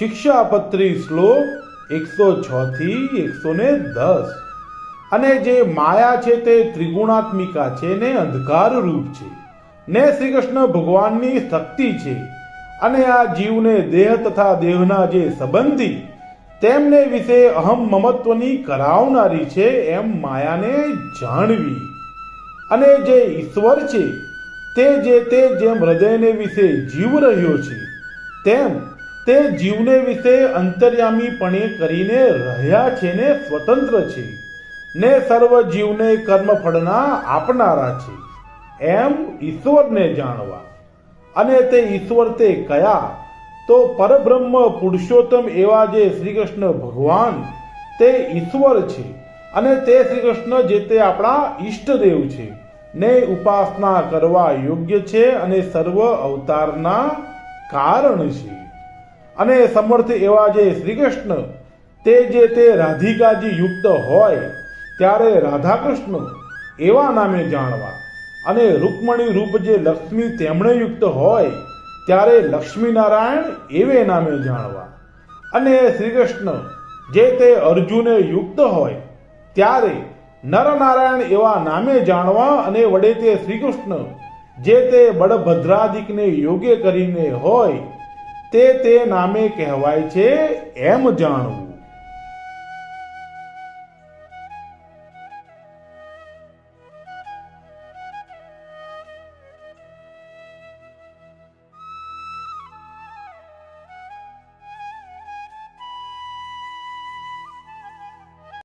શિક્ષાપત્રી શ્લોક 106 થી 110। અને જે માયા છે તે ત્રિગુણાત્મિકા છે ને અંધકાર રૂપ છે ને શ્રી કૃષ્ણ ભગવાનની શક્તિ છે અને આ જીવને દેહ તથા દેહના જે સંબંધી તેમને વિશે અહમ મમત્વની કરાવનારી છે એમ માયાને જાણવી। અને જે ઈશ્વર છે તે જેમ હૃદયને વિશે જીવ રહ્યો છે તેમ તે જીવને વિશે અંતર્યામીપણે કરીને રહ્યા છે ને સ્વતંત્ર છે ને સર્વ જીવને કર્મફળના આપનારા છે એમ ઈશ્વરને જાણવા। અને તે ઈશ્વર તે કયા તો પરબ્રહ્મ પુરુષોત્તમ એવા જે શ્રી કૃષ્ણ ભગવાન તે ઈશ્વર છે અને તે શ્રી કૃષ્ણ જે તે આપણા ઈષ્ટદેવ છે ને ઉપાસના કરવા યોગ્ય છે અને સર્વ અવતારના કારણ છે। અને સમર્થ એવા જે શ્રી કૃષ્ણ તે જે તે રાધિકાજી યુક્ત હોય ત્યારે રાધા કૃષ્ણ એવા નામે જાણવા। અને રૂકમણી રૂપ જે લક્ષ્મી તેમણે યુક્ત હોય ત્યારે લક્ષ્મીનારાયણ એવે નામે જાણવા। અને શ્રી કૃષ્ણ જે તે અર્જુને યુક્ત હોય ત્યારે નરનારાયણ એવા નામે જાણવા। અને વડે તે શ્રી કૃષ્ણ જે તે બળભદ્રાદિકને યોગ્ય કરીને હોય તે નામે કહેવાય છે એમ જાણવું।